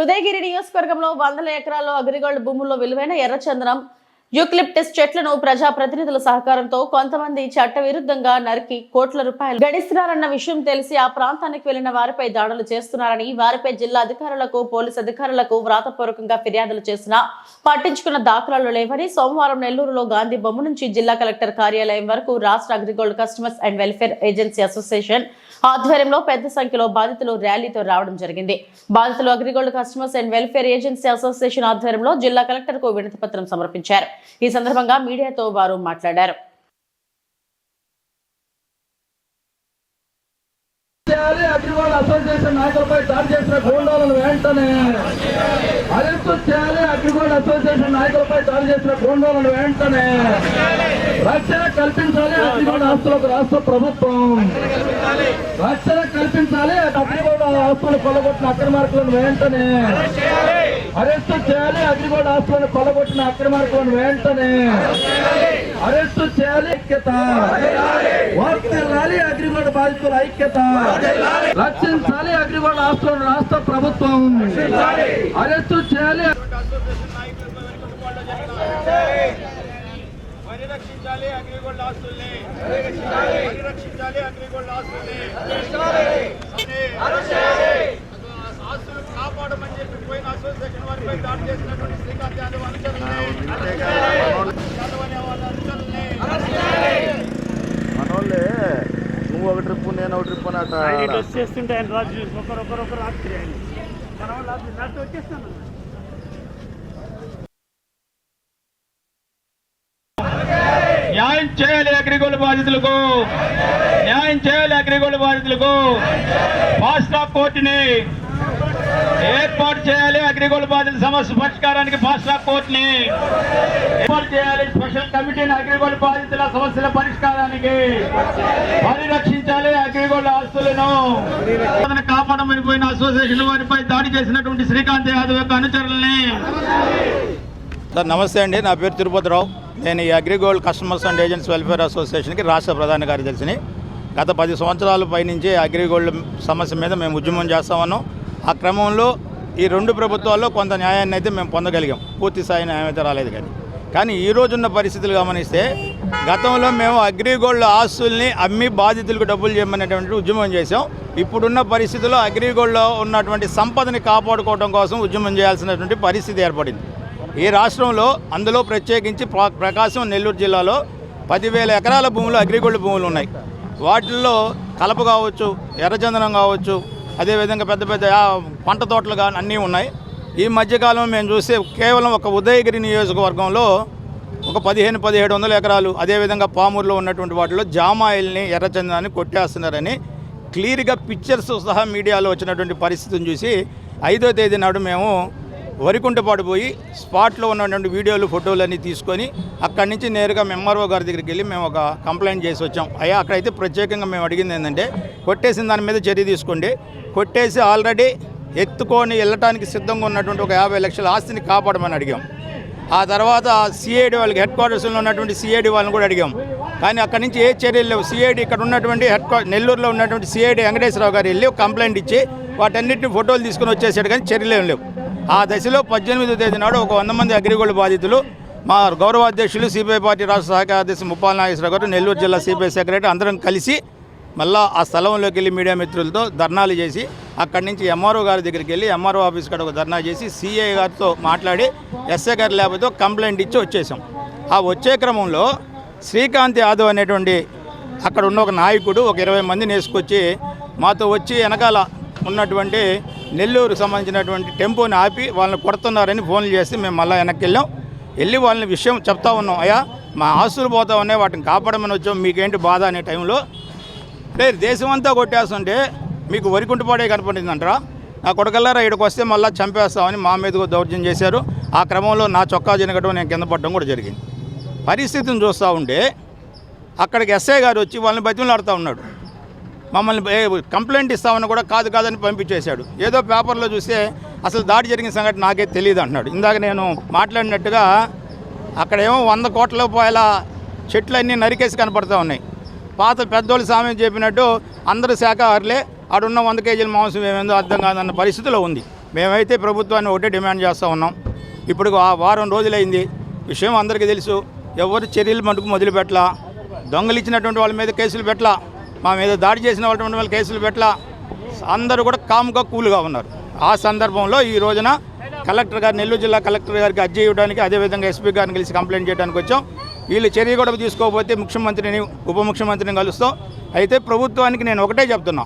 ఉదయగిరి నియోజకవర్గంలో వందల ఎకరాల్లో అగ్రిగోల్డ్ భూముల్లో విలువైన ఎర్రచందనం యూక్లిప్టస్ చెట్లను ప్రజాప్రతినిధుల సహకారంతో కొంతమంది చట్టవిరుద్ధంగా నరికి కోట్ల రూపాయలు గడిస్తున్నారన్న విషయం తెలిసి ఆ ప్రాంతానికి వెళ్లిన వారిపై దాడులు చేస్తున్నారని, వారిపై జిల్లా అధికారులకు, పోలీసు అధికారులకు వ్రాతపూర్వకంగా ఫిర్యాదులు చేసినా పట్టించుకున్న దాఖలాలు లేవని సోమవారం నెల్లూరులో గాంధీ బొమ్మ నుంచి జిల్లా కలెక్టర్ కార్యాలయం వరకు రాష్ట్ర AgriGold customers and welfare agency association ఆధ్వర్యంలో పెద్ద సంఖ్యలో బాధితులు ర్యాలీతో రావడం జరిగింది. బాధితులు AgriGold customers and welfare agency association ఆధ్వర్యంలో జిల్లా కలెక్టర్ కు వినతి పత్రం సమర్పించారు. ఈ సందర్భంగా మీడియాతో వారు మాట్లాడారు. అగ్రిగోల్డ్ అసోసియేషన్ నాయకులపై దాడి చేసిన గూండాలను వెంటనే అరెస్టు చేయాలి. అగ్రిగోల్డ్ అసోసియేషన్ నాయకులపై దాడి చేసిన గూండాలను వెంటనే రక్షణ కల్పించాలి. అగ్రిగోల్డ్ ఆస్తులకు రాష్ట్ర ప్రభుత్వం రక్షణ కల్పించాలి. అగ్రిగోల్డ్ ఆస్తులను కొల్లగొట్టిన అక్రమార్కులను వెంటనే అరెస్టు చేయాలి. అగ్రిగోల్డ్ ఆస్తులను కొల్లగొట్టిన అక్రమార్కులను వెంటనే అరెస్టు చేయాలి. ఐక్యత వర్తిల్లాలి. అగ్రిగోల్డ్ బాధితుల ఐక్యత రక్షించాలి. అగ్రిగోల్డ్ ఆస్తులను రాష్ట్ర ప్రభుత్వం అరెస్టు చేయాలి. పరిరక్షించాలి అగ్రిగోల్డ్ ఆస్తుల్ని, పరిరక్షించాలి అగ్రిగోల్డ్ ఆస్తుల్ని, ఆస్తులు కాపాడమని చెప్పి పోయిన అసోసియేషన్ వారిపై దాడి చేసినటువంటి శ్రీకాంత్ యాదవ్ అనుచరుల్ని, మనోళ్ళే నువ్వు ఒక ట్రిప్ నేను ఒక ట్రిప్ అని చేస్తుంటే ఆయన రాజు ఒకరొకరు ఆశ్చర్యండి మన వాళ్ళు నాతో వచ్చేస్తాను. న్యాయం చేయాలి అగ్రిగోల్డ్ బాధితులకు, న్యాయం చేయాలి అగ్రిగోల్డ్ బాధితులకు. ఫాస్ట్ ట్రాక్ కోర్టుని ఏర్పాటు చేయాలి. అగ్రిగోల్డ్ బాధితుల సమస్య పరిష్కారానికి ఫాస్ట్ ట్రాక్ కోర్టుని ఏర్పాటు చేయాలి. స్పెషల్ కమిటీని అగ్రిగోల్డ్ బాధితుల సమస్యల పరిష్కారానికి పరిరక్షించాలి. అగ్రిగోల్డ్ ఆస్తులను కాపాడమని పోయిన అసోసియేషన్ వారిపై దాడి చేసినటువంటి శ్రీకాంత్ యాదవ్ యొక్క అనుచరుల్ని. సార్ నమస్తే అండి, నా పేరు తిరుపతిరావు. నేను ఈ AgriGold customers and agents welfare అసోసియేషన్కి రాష్ట్ర ప్రధాన కార్యదర్శిని. గత 10 సంవత్సరాల పైనుంచి అగ్రిగోల్డ్ సమస్య మీద మేము ఉద్యమం చేస్తా ఉన్నాం. ఆ క్రమంలో ఈ 2 ప్రభుత్వాల్లో కొంత న్యాయాన్ని అయితే మేము పొందగలిగాం. పూర్తి స్థాయి న్యాయం అయితే రాలేదు. కానీ ఈ రోజున్న పరిస్థితులు గమనిస్తే గతంలో మేము అగ్రిగోల్డ్ ఆస్తుల్ని అమ్మి బాధితులకు డబ్బులు చేయమనేటువంటి ఉద్యమం చేసాం. ఇప్పుడున్న పరిస్థితుల్లో అగ్రిగోల్డ్లో ఉన్నటువంటి సంపదని కాపాడుకోవడం కోసం ఉద్యమం చేయాల్సినటువంటి పరిస్థితి ఏర్పడింది ఈ రాష్ట్రంలో. అందులో ప్రత్యేకించి ప్రకాశం, నెల్లూరు జిల్లాలో 10,000 ఎకరాల భూములు అగ్రిగోల్డ్ భూములు ఉన్నాయి. వాటిల్లో కలప కావచ్చు, ఎర్రచందనం కావచ్చు, అదేవిధంగా పెద్ద పెద్ద పంట తోటలు కానీ అన్నీ ఉన్నాయి. ఈ మధ్యకాలం మేము చూస్తే కేవలం ఒక ఉదయగిరి నియోజకవర్గంలో ఒక 1500-1700 ఎకరాలు, అదేవిధంగా పామూరులో ఉన్నటువంటి వాటిలో జామాయిల్ని, ఎర్రచందనాన్ని కొట్టేస్తున్నారని క్లియర్గా పిక్చర్స్ సహా మీడియాలో వచ్చినటువంటి పరిస్థితిని చూసి 5వ తేదీ నాడు మేము వరికుంటపాటు పోయి స్పాట్లో ఉన్నటువంటి వీడియోలు, ఫోటోలు అన్నీ తీసుకొని అక్కడి నుంచి నేరుగా ఎంఆర్ఓ గారి దగ్గరికి వెళ్ళి మేము ఒక కంప్లైంట్ చేసి వచ్చాం. అయ్యా అక్కడైతే ప్రత్యేకంగా మేము అడిగింది ఏంటంటే కొట్టేసిన దాని మీద చర్య తీసుకోండి, కొట్టేసి ఆల్రెడీ ఎత్తుకొని వెళ్ళటానికి సిద్ధంగా ఉన్నటువంటి ఒక 50 లక్షల ఆస్తిని కాపాడమని అడిగాం. ఆ తర్వాత సిఐడి వాళ్ళకి హెడ్ క్వార్టర్స్లో ఉన్నటువంటి సిఐడి వాళ్ళని కూడా అడిగాం. కానీ అక్కడి నుంచి ఏ చర్యలు లేవు. సిఐడి ఇక్కడ ఉన్నటువంటి నెల్లూరులో ఉన్నటువంటి సిఐడి వెంకటేశ్వరరావు గారు వెళ్ళి కంప్లైంట్ ఇచ్చి వాటన్నిటిని ఫోటోలు తీసుకుని వచ్చేసాడు. కానీ చర్యలు ఏం లేవు. ఆ దశలో 18వ తేదీ నాడు ఒక 100 మంది అగ్రిగోల్డ్ బాధితులు మా గౌరవ అధ్యక్షులు సిపిఐ పార్టీ రాష్ట్ర సహాయ కార్యదర్శి ముప్పాల నాగేశ్వరరావు గారు, నెల్లూరు జిల్లా సిపిఐ సెక్రటరీ అందరం కలిసి మళ్ళీ ఆ స్థలంలోకి వెళ్ళి మీడియా మిత్రులతో ధర్నాలు చేసి అక్కడి నుంచి ఎంఆర్ఓ గారి దగ్గరికి వెళ్ళి ఎంఆర్ఓ ఆఫీస్ కాడ ఒక ధర్నా చేసి సిఐ గారితో మాట్లాడి ఎస్ఐ గారు లేకపోతే కంప్లైంట్ ఇచ్చి వచ్చేసాం. ఆ వచ్చే క్రమంలో శ్రీకాంత్ యాదవ్ అనేటువంటి అక్కడ ఉన్న ఒక నాయకుడు ఒక 20 మందిని వేసుకొచ్చి మాతో వచ్చి వెనకాల ఉన్నటువంటి నెల్లూరు సంబంధించినటువంటి టెంపోని ఆపి వాళ్ళని కొడుతున్నారని ఫోన్లు చేసి మేము మళ్ళీ వెనక్కి వెళ్ళి వాళ్ళని విషయం చెప్తా ఉన్నాం. అయ్యా మా ఆస్తులు పోతా ఉన్నాయి, వాటిని కాపాడమని వచ్చాం, మీకేంటి బాధ అనే టైంలో దేశం అంతా కొట్టేస్తుంటే మీకు వరికుంటపాడే కనపడిందంటారా, నా కొడుకల్లారా ఇక్కడికి వస్తే మళ్ళీ చంపేస్తామని మా మీద దౌర్జన్యం చేశారు. ఆ క్రమంలో నా చొక్కా జనగడం, నేను కింద పడడం కూడా జరిగింది. పరిస్థితిని చూస్తూ ఉంటే అక్కడికి ఎస్ఐ గారు వచ్చి వాళ్ళని బతిమలాడుతూ ఉన్నాడు. మమ్మల్ని కంప్లైంట్ ఇస్తామని కూడా కాదని పంపించేశాడు. ఏదో పేపర్లో చూస్తే అసలు దాడి జరిగిన సంగతి నాకే తెలియదు అంటున్నాడు. ఇందాక నేను మాట్లాడినట్టుగా అక్కడేమో 100 కోట్ల రూపాయల చెట్లన్నీ నరికేసి కనపడుతూ ఉన్నాయి. పాత పెద్దోళ్ళు సామెత చెప్పినట్టు అందరూ శాఖాహారులే, ఆడున్న 100 కేజీల మాంసం ఏమేందో అర్థం కాదన్న పరిస్థితిలో ఉంది. మేమైతే ప్రభుత్వాన్ని ఒకటే డిమాండ్ చేస్తూ ఉన్నాం. ఇప్పుడు వారం రోజులైంది, విషయం అందరికీ తెలుసు. ఎవరు చర్యలు మటుకు మొదలుపెట్టలా. దొంగలు ఇచ్చినటువంటి వాళ్ళ మీద కేసులు పెట్టలా, మా మీద దాడి చేసిన వాళ్ళ కేసులు పెట్టలా. అందరూ కూడా కామ్గా కూల్గా ఉన్నారు. ఆ సందర్భంలో ఈ రోజున కలెక్టర్ గారు, నెల్లూరు జిల్లా కలెక్టర్ గారికి అర్జీ ఇవ్వడానికి, అదేవిధంగా ఎస్పీ గారిని కలిసి కంప్లైంట్ చేయడానికి వచ్చాం. వీళ్ళు చర్య కూడా తీసుకోకపోతే ముఖ్యమంత్రిని, ఉప ముఖ్యమంత్రిని కలుస్తాం. అయితే ప్రభుత్వానికి నేను ఒకటే చెప్తున్నా,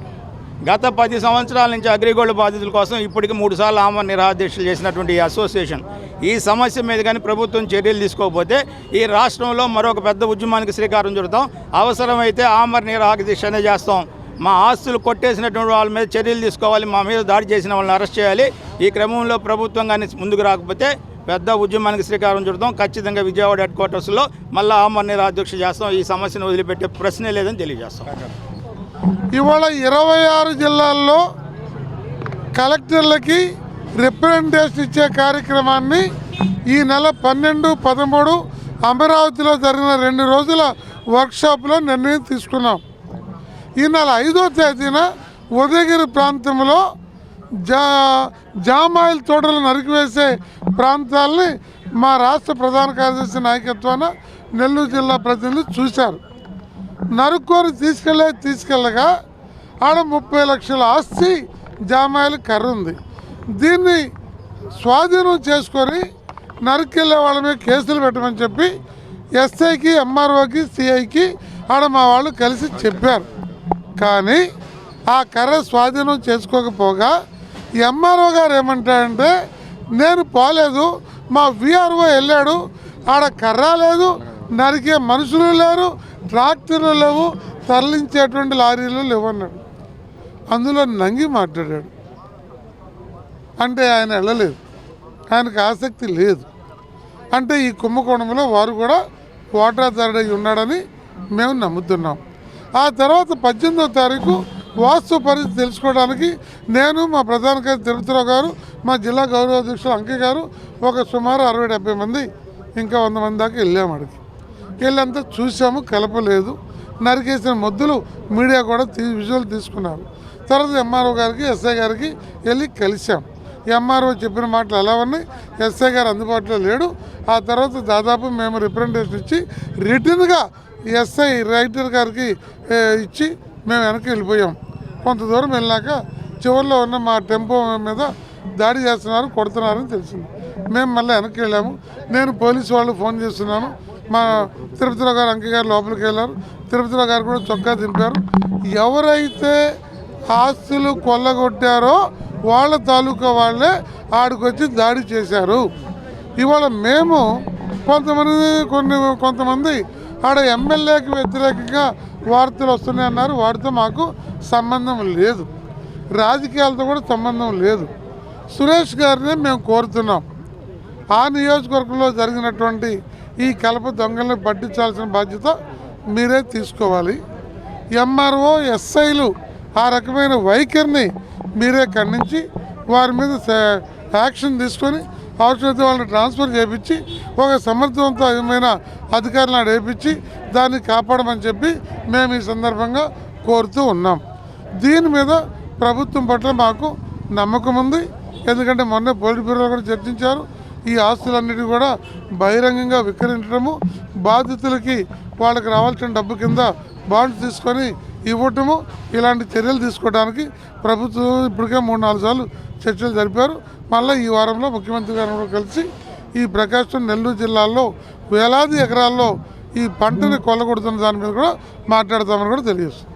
గత 10 సంవత్సరాల నుంచి అగ్రిగోల్డ్ బాధితుల కోసం ఇప్పటికి 3 సార్లు ఆమరణ నిరాదీక్షలు చేసినటువంటి ఈ అసోసియేషన్ ఈ సమస్య మీద కానీ ప్రభుత్వం చర్యలు తీసుకోకపోతే ఈ రాష్ట్రంలో మరొక పెద్ద ఉద్యమానికి శ్రీకారం చుడతాం. అవసరమైతే ఆమరణ నిరాదీక్ష అనేది చేస్తాం. మా ఆస్తులు కొట్టేసినటువంటి వాళ్ళ మీద చర్యలు తీసుకోవాలి, మా మీద దాడి చేసిన వాళ్ళని అరెస్ట్ చేయాలి. ఈ క్రమంలో ప్రభుత్వం కానీ ముందుకు రాకపోతే పెద్ద ఉద్యమానికి శ్రీకారం చుడతాం. ఖచ్చితంగా విజయవాడ హెడ్ క్వార్టర్స్లో మళ్ళీ ఆమరణ నిరాదీక్ష చేస్తాం. ఈ సమస్యను వదిలిపెట్టే ప్రశ్నే లేదని తెలియజేస్తాం. ఇవాళ 26 జిల్లాల్లో కలెక్టర్లకి రిప్రజెంటేషన్ ఇచ్చే కార్యక్రమాన్ని ఈ నెల 12, 13 అమరావతిలో జరిగిన 2 రోజుల వర్క్షాప్లో నిర్ణయం తీసుకున్నాం. ఈ నెల 5వ తేదీన ఉదయగిరి ప్రాంతంలో జామాయిల్ తోటలు నరికివేసే ప్రాంతాలని మా రాష్ట్ర ప్రధాన కార్యదర్శి నాయకత్వాన నెల్లూరు జిల్లా ప్రతినిధులు చూశారు. నరుక్కొని తీసుకెళ్ళగా ఆడ 30 లక్షల ఆస్తి జామాయిల్ కర్ర ఉంది. దీన్ని స్వాధీనం చేసుకొని నరికెళ్ళే వాళ్ళ మీద కేసులు పెట్టమని చెప్పి ఎస్ఐకి, ఎంఆర్ఓకి, సిఐకి ఆడ మా వాళ్ళు కలిసి చెప్పారు. కానీ ఆ కర్ర స్వాధీనం చేసుకోకపోగా ఎంఆర్ఓ గారు ఏమంటారంటే, నేను పోలేదు, మా విఆర్ఓ వెళ్ళాడు, ఆడ కర్ర లేదు, నరికే మనుషులు లేరు, ట్రాక్టర్లు లేవు, తరలించేటువంటి లారీలు లేవన్నాడు. అందులో నంగి మాట్లాడాడు. అంటే ఆయన వెళ్ళలేదు, ఆయనకు ఆసక్తి లేదు. అంటే ఈ కుంభకోణంలో వారు కూడా వాటాదారుడై ఉన్నాడని మేము నమ్ముతున్నాం. ఆ తర్వాత 18వ తారీఖు వాస్తవ పరిస్థితి తెలుసుకోవడానికి నేను, మా ప్రధాన కార్యదర్శి తిరుపతిరావు గారు, మా జిల్లా గౌరవ అధ్యక్షులు అంకే గారు ఒక సుమారు 60-70 మంది, ఇంకా 100 మంది దాకా వెళ్ళాము. అడిగి వెళ్ళంతా చూసాము, కలపలేదు. నరికేసిన మొద్దులు మీడియా కూడా విజువల్ తీసుకున్నారు. తర్వాత ఎంఆర్ఓ గారికి, ఎస్ఐ గారికి వెళ్ళి కలిసాం. ఎంఆర్ఓ చెప్పిన మాటలు ఎలా ఉన్నాయి, ఎస్ఐ గారు అందుబాటులో లేడు. ఆ తర్వాత దాదాపు మేము రిప్రజెంటేషన్ ఇచ్చి రిటర్న్గా ఎస్ఐ రైటర్ గారికి ఇచ్చి మేము వెనక్కి వెళ్ళిపోయాం. కొంత దూరం వెళ్ళాక చివరిలో ఉన్న మా టెంపో మీద దాడి చేస్తున్నారు, కొడుతున్నారని తెలిసింది. మేము మళ్ళీ వెనక్కి వెళ్ళాము. నేను పోలీసు వాళ్ళు ఫోన్ చేస్తున్నాను. మా తిరుపతిరావు గారు, అంకే గారు లోపలికి వెళ్ళారు. తిరుపతిరావు గారు కూడా చొక్కా దింపారు. ఎవరైతే ఆస్తులు కొల్లగొట్టారో వాళ్ళ తాలూకా వాళ్ళే ఆడికొచ్చి దాడి చేశారు. ఇవాళ మేము కొంతమంది ఆడ ఎమ్మెల్యేకి వ్యతిరేకంగా వార్తలు వస్తున్నాయన్నారు. వాటితో మాకు సంబంధం లేదు, రాజకీయాలతో కూడా సంబంధం లేదు. సురేష్ గారిని మేము కోరుతున్నాం, ఆ నియోజకవర్గంలో జరిగినటువంటి ఈ కలప దొంగల్ని పట్టించాల్సిన బాధ్యత మీరే తీసుకోవాలి. ఎంఆర్ఓ, ఎస్ఐలు ఆ రకమైన వైఖరిని మీరే ఖండించి వారి మీద యాక్షన్ తీసుకొని అవసరమైతే వాళ్ళని ట్రాన్స్ఫర్ చేయించి ఒక సమర్థవంతమైన అధికారులను వేయించి దాన్ని కాపాడమని చెప్పి మేము ఈ సందర్భంగా కోరుతూ ఉన్నాం. దీని మీద ప్రభుత్వం పట్ల మాకు నమ్మకం ఉంది. ఎందుకంటే మొన్న పోలిట్ బ్యూరోలో కూడా చర్చించారు. ఈ ఆస్తులన్నిటి కూడా బహిరంగంగా విక్రయించడము, బాధితులకి వాళ్ళకి రావాల్సిన డబ్బు కింద బాండ్స్ తీసుకొని ఇవ్వటము, ఇలాంటి చర్యలు తీసుకోవడానికి ప్రభుత్వం ఇప్పటికే 3-4 సార్లు చర్చలు జరిపారు. మళ్ళీ ఈ వారంలో ముఖ్యమంత్రి గారు కలిసి ఈ ప్రకాశం, నెల్లూరు జిల్లాల్లో వేలాది ఎకరాల్లో ఈ పంటని కొల్లగొడుతున్న దాని మీద కూడా మాట్లాడతామని కూడా తెలియజేస్తుంది.